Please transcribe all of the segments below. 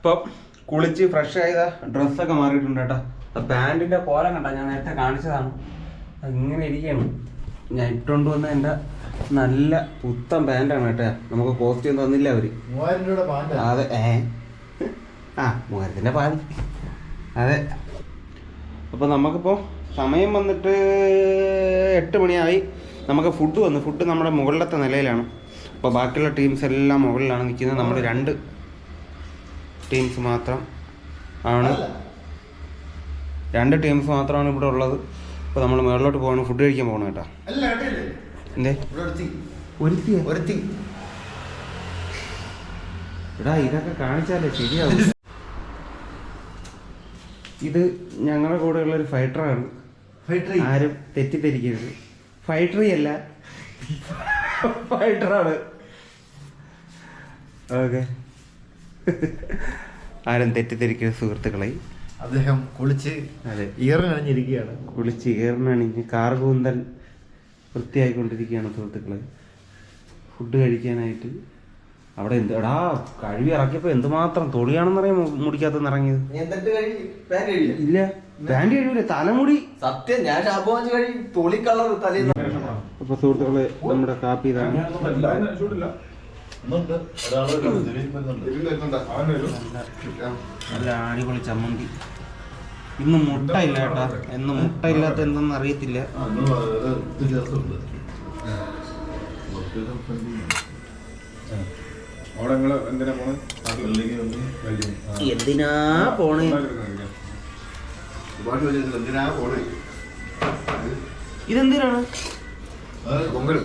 ഇപ്പം കുളിച്ച് ഫ്രഷ് ആയത ഡ്രസ്സൊക്കെ മാറിയിട്ടുണ്ട് കേട്ടോ. പാൻറ്റിൻ്റെ കോലം കണ്ട, ഞാൻ നേരത്തെ കാണിച്ചതാണ്. ഇങ്ങനെ ഇരിക്കുകയാണ്. ഞാൻ ഇട്ടുകൊണ്ട് വന്ന എൻ്റെ നല്ല പുത്തൻ പാൻറ്റാണ് കേട്ടോ. നമുക്ക് കോസ്റ്റ്യൂം തന്നില്ല അവർ. അതെ 3000 പാൻറ്. അതെ. അപ്പോൾ നമുക്കിപ്പോൾ സമയം വന്നിട്ട് 8 മണിയായി. നമുക്ക് ഫുഡ് വന്നു. ഫുഡ് നമ്മുടെ മുകളിലത്തെ നിലയിലാണ്. അപ്പോൾ ബാക്കിയുള്ള ടീംസ് എല്ലാം മുകളിലാണ് നിൽക്കുന്നത്. നമ്മൾ 2 ടീംസ് മാത്രം ആണ് 2 ടീംസ് മാത്രമാണ് ഇവിടെ ഉള്ളത്. അപ്പോൾ നമ്മൾ മുകളിലോട്ട് പോകണം, ഫുഡ് കഴിക്കാൻ പോകണം കേട്ടോ. എന്തേ എടാ ഇതൊക്കെ കാണിച്ചാലേ ശരിയാവും. ഇത് ഞങ്ങളുടെ കൂടെയുള്ള ഒരു ഫൈറ്ററാണ്. ആരും തെറ്റിദ്ധരിക്കരുത്. ഫൈറ്ററി അല്ല, ഫൈറ്ററാണ്. ഓക്കെ, ആരും തെറ്റിദ്ധരിക്കരുത് സുഹൃത്തുക്കളെ. അദ്ദേഹം കുളിച്ച് ഈറിനണിഞ്ഞിരിക്കുകയാണ്. കുളിച്ച് ഈറിനണിഞ്ഞ് കാർകൂന്തൽ വൃത്തിയായിക്കൊണ്ടിരിക്കുകയാണ് സുഹൃത്തുക്കളെ. ഫുഡ് കഴിക്കാനായിട്ട് അവിടെ എടാ കഴുകി ഇറക്കിയപ്പോൾ എന്തുമാത്രം തൊളിയാണെന്നറിയാം മുടിക്കകത്ത് ഇറങ്ങിയത്. ഇല്ല, പാൻറ് കഴിയൂല, തലമുടി. സത്യം, ഞാൻ തൊളി കളർ തലേ. അപ്പൊ സുഹൃത്തുക്കളെ, നമ്മുടെ കാപ്പി ഇതാണ്. നല്ല അടിപൊളി ചമ്മന്തി. ഇന്ന് മുട്ട ഇല്ല കേട്ടാ. എന്ന് മുട്ട ഇല്ലാത്ത എന്തെന്ന് അറിയത്തില്ല. എന്തിനാ പോണേ? ഇതെന്തിനാണ്? പൊങ്കൽ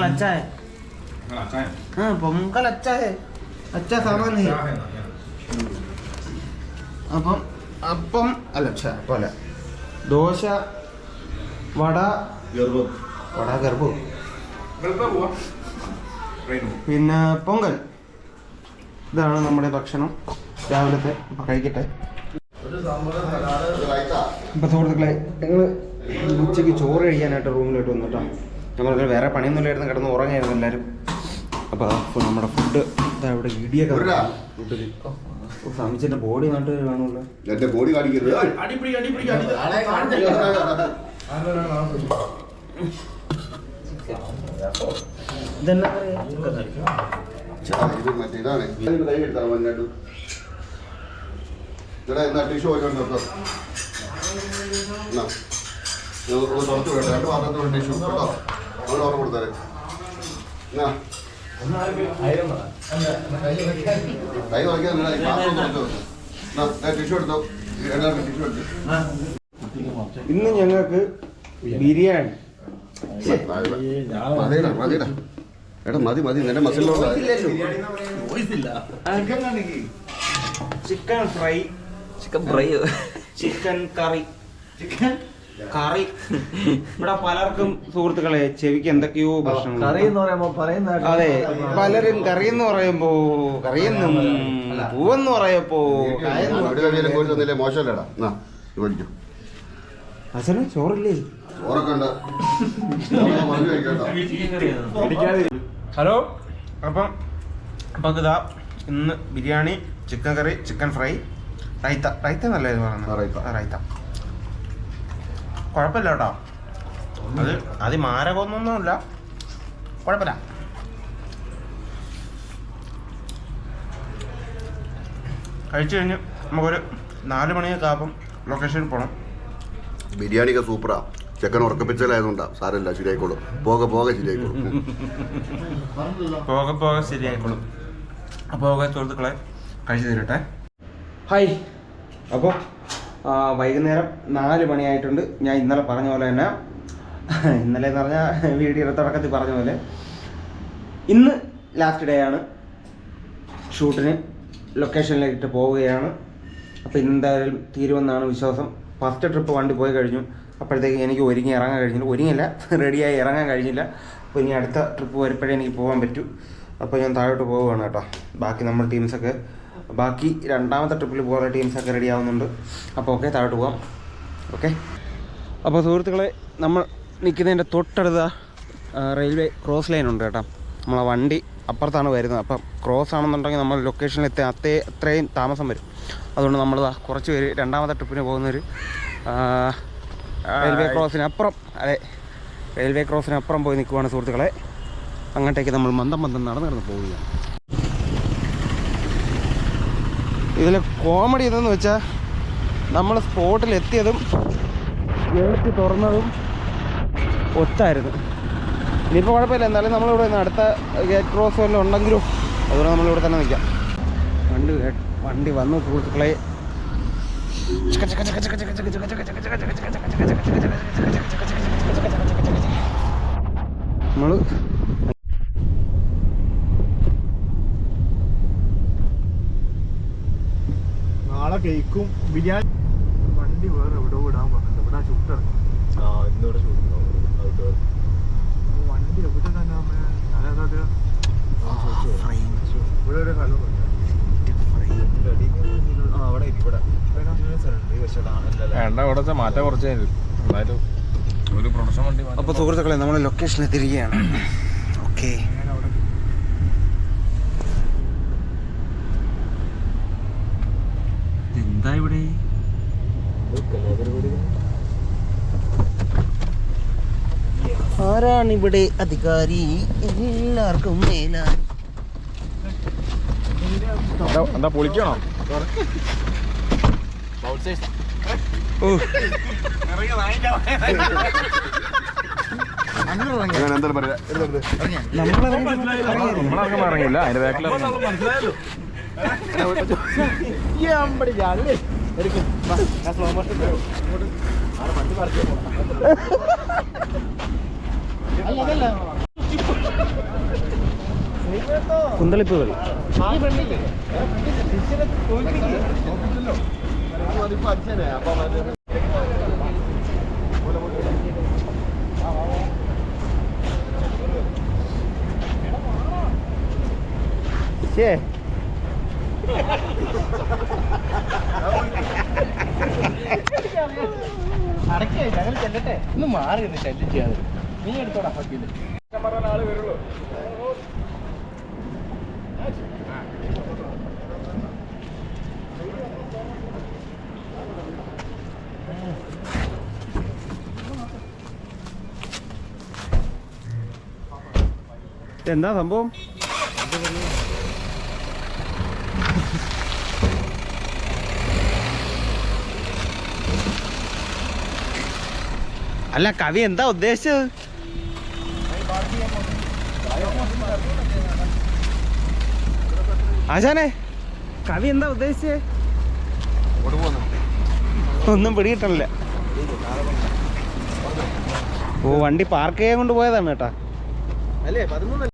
അച്ചായ. പൊങ്കൽ അച്ചായ, അച്ചാ സാമാൻ. അപ്പം അപ്പം അല്ല അല്ല, ദോശ, വട ഗർഭ, പിന്നെ പൊങ്കൽ. ഇതാണ് നമ്മുടെ ഭക്ഷണം രാവിലത്തെ. അപ്പം കഴിക്കട്ടെ. ഇപ്പം സുഹൃത്തുക്കളെ, ഞങ്ങൾ ഉച്ചയ്ക്ക് ചോറ് കഴിക്കാനായിട്ട് റൂമിലോട്ട് വന്നിട്ടോ. ഞങ്ങൾക്ക് വേറെ പണിയൊന്നുമില്ലായിരുന്നു, കിടന്ന് ഉറങ്ങായിരുന്നു എല്ലാവരും. അപ്പോൾ നമ്മുടെ ഫുഡ് ഇവിടെ ഇടിയൊക്കെ ഫുഡിൽ സമിച്ചിന്റെ ബോഡി നാട്ടിൽ കാണുമല്ലോ. എന്റെ ബോഡി കാണിക്കരുത്. ഇതെന്നാ ടിഷ്യൂ ടിഷ്യൂ കേട്ടോ. അവിടെ ഓർമ്മ കൊടുത്താലേ ടിഷ്യൂ എടുത്തോ. ടിഷ്യൂ എടുത്തു. ഇന്ന് ഞങ്ങൾക്ക് ബിരിയാണി. മതിടാ എടാ, മതി നിന്റെ മസിലുള്ള ചിക്കൻ ഫ്രൈ, ചിക്കൻ കറി. ഇവിടെ പലർക്കും സുഹൃത്തുക്കളെ ചെവിക്ക് എന്തൊക്കെയോ പ്രശ്നങ്ങൾ. അതെ, പലരും കറി എന്ന് പറയുമ്പോ കറിയെന്നും പൂവെന്ന് പറയപ്പോ മോശമല്ലേടാ. അച്ഛന് ചോറില്ലേ? ഹലോ. അപ്പം ഇതാ ഇന്ന് ബിരിയാണി, ചിക്കൻ കറി, ചിക്കൻ ഫ്രൈ, റൈത്ത നല്ലത് പറഞ്ഞു. റൈത്ത കുഴപ്പമില്ല കേട്ടോ. അത് മാരകമൊന്നുമില്ല, കുഴപ്പമില്ല. കഴിച്ചു കഴിഞ്ഞ് നമുക്കൊരു 4 മണിയൊക്കെ ആകുമ്പം ലൊക്കേഷനിൽ പോകണം. ബിരിയാണിയൊക്കെ സൂപ്പറാ. ചെക്കൻ ഉറക്കപ്പിച്ചലായതുകൊണ്ടാ. സാരമില്ല, ശരിയായിക്കോളും. പോകെ ശരിയായിക്കോളും. പോകെ ശരിയായിക്കോളും. അപ്പോൾ സുഹൃത്തുക്കളെ കഴിച്ചു തരട്ടെ. ഹായ്. അപ്പോൾ വൈകുന്നേരം 4 മണിയായിട്ടുണ്ട്. ഞാൻ ഇന്നലെ പറഞ്ഞ പോലെ തന്നെ, ഇന്നലെ എന്ന് പറഞ്ഞാൽ വീഡിയോയുടെ തുടക്കത്തിൽ പറഞ്ഞ പോലെ ഇന്ന് ലാസ്റ്റ് ഡേ ആണ്. ഷൂട്ടിന് ലൊക്കേഷനിലേക്ക് പോവുകയാണ്. അപ്പോൾ എന്തായാലും തീരുമെന്നാണ് വിശ്വാസം. ഫസ്റ്റ് ട്രിപ്പ് വണ്ടി പോയി കഴിഞ്ഞു. അപ്പോഴത്തേക്ക് എനിക്ക് ഒരുങ്ങിയില്ല, റെഡിയായി ഇറങ്ങാൻ കഴിഞ്ഞില്ല. അപ്പോൾ ഇനി അടുത്ത ട്രിപ്പ് വരുമ്പോഴേ എനിക്ക് പോകാൻ പറ്റൂ. അപ്പോൾ ഞാൻ താഴോട്ട് പോവുകയാണ് കേട്ടോ. ബാക്കി നമ്മൾ ടീംസൊക്കെ, ബാക്കി 2ാമത്തെ ട്രിപ്പിൽ പോകുന്ന ടീംസൊക്കെ റെഡി ആവുന്നുണ്ട്. അപ്പോൾ ഓക്കെ, താഴോട്ട് പോകാം. ഓക്കെ. അപ്പോൾ സുഹൃത്തുക്കളെ, നമ്മൾ നിൽക്കുന്നതിൻ്റെ തൊട്ടടുത്ത റെയിൽവേ ക്രോസ് ലൈൻ ഉണ്ട് കേട്ടോ. നമ്മളെ വണ്ടി അപ്പുറത്താണ് വരുന്നത്. അപ്പം ക്രോസ് ആണെന്നുണ്ടെങ്കിൽ നമ്മൾ ലൊക്കേഷനിൽ എത്തി അത്രയും താമസം വരും. അതുകൊണ്ട് നമ്മൾ കുറച്ച് പേര് രണ്ടാമത്തെ ട്രിപ്പിന് പോകുന്നൊരു റെയിൽവേ ക്രോസിനപ്പുറം, അതെ, റെയിൽവേ ക്രോസിനപ്പുറം പോയി നിൽക്കുവാണ് സുഹൃത്തുക്കളെ. അങ്ങോട്ടേക്ക് നമ്മൾ മന്ദം നടന്ന് പോവുകയാണ്. ഇതിൽ കോമഡി എന്തെന്ന് വെച്ചാൽ നമ്മൾ സ്പോട്ടിൽ എത്തിയതും ഗേറ്റ് തുറന്നതും ഒത്തായിരുന്നു. ഇനിയിപ്പോൾ കുഴപ്പമില്ല, എന്നാലും നമ്മളിവിടെ നിന്ന് അടുത്ത ഗേറ്റ് ക്രോസ് വല്ലതും ഉണ്ടെങ്കിലും അതുകൊണ്ട് നമ്മളിവിടെ തന്നെ നിൽക്കാം. വണ്ടി വന്നു സുഹൃത്തുക്കളെ. നമ്മൾ നാളെ കേക്കും ബിരിയാണി. വണ്ടി വേറെ എവിടെ വിടാൻ പറഞ്ഞിട്ട് ഇവിടെ ഷൂട്ടിറങ്ങി. ഇന്നിവിടെ ഷൂട്ടുണ്ടാവും. വണ്ടി എവിടെ തന്നെ ഞാനത് ഇവിടെ ഒരു സ്ഥലം മാറ്റം കുറച്ച് എന്നാലും ഒരു പ്രൊഡക്ഷൻ വണ്ടി. അപ്പോൾ സുഹൃത്തുക്കളെ നമ്മൾ ലൊക്കേഷനിൽ തിരികെയാണ്. ഓക്കെ, എന്താ ഇവിടെ ആരാണിവിടെ അധികാരി? എല്ലാവർക്കും മേലാണ്. എന്താ പൊളിക്കണോ? ഇറങ്ങില്ല, അതിന്റെ ബാക്കിൽ കുന്തളിപ്പുകൾ. അടക്കേ ഞങ്ങൾ ചെല്ലട്ടെ. ഒന്ന് മാറി ഒന്ന് ശല്യം ചെയ്യാതെ. നീ എടുത്തോടാ ഹക്കില്. ആള് വരുള്ളൂ. എന്താ സംഭവം? അല്ല, കവി എന്താ ഉദ്ദേശിച്ചത്? ആശാനെ, കവി എന്താ ഉദ്ദേശിച്ചേ? ഒന്നും പിടികിട്ടണില്ല. ഓ, വണ്ടി പാർക്ക് ചെയ്യാൻ കൊണ്ട് പോയതാണ് കേട്ടാ. അല്ലേ 13.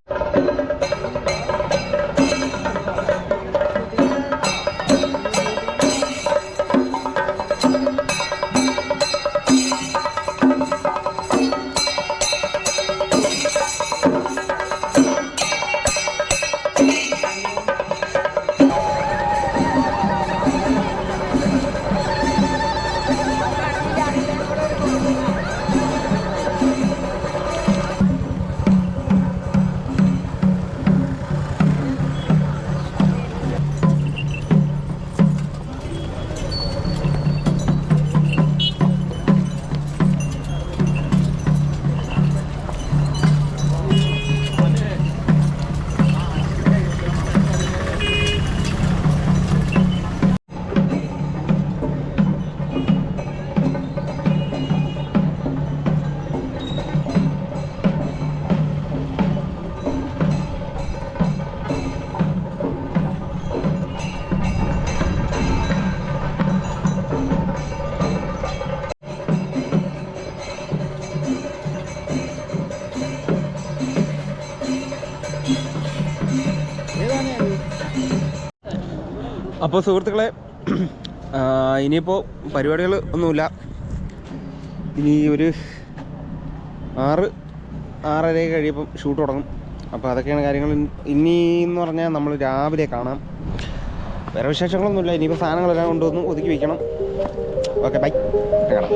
അപ്പോൾ സുഹൃത്തുക്കളെ, ഇനിയിപ്പോൾ പരിപാടികൾ ഒന്നുമില്ല. ഇനി ഒരു 6-6:30 കഴിയുമ്പം ഷൂട്ട് തുടങ്ങും. അപ്പോൾ അതൊക്കെയാണ് കാര്യങ്ങൾ. ഇനി എന്ന് പറഞ്ഞാൽ നമ്മൾ രാവിലെ കാണാം. വേറെ വിശേഷങ്ങളൊന്നുമില്ല. ഇനിയിപ്പോൾ സാധനങ്ങളെല്ലാം കൊണ്ടുവന്ന് ഒതുക്കി വയ്ക്കണം. ഓക്കെ, ബൈ, കാണാം.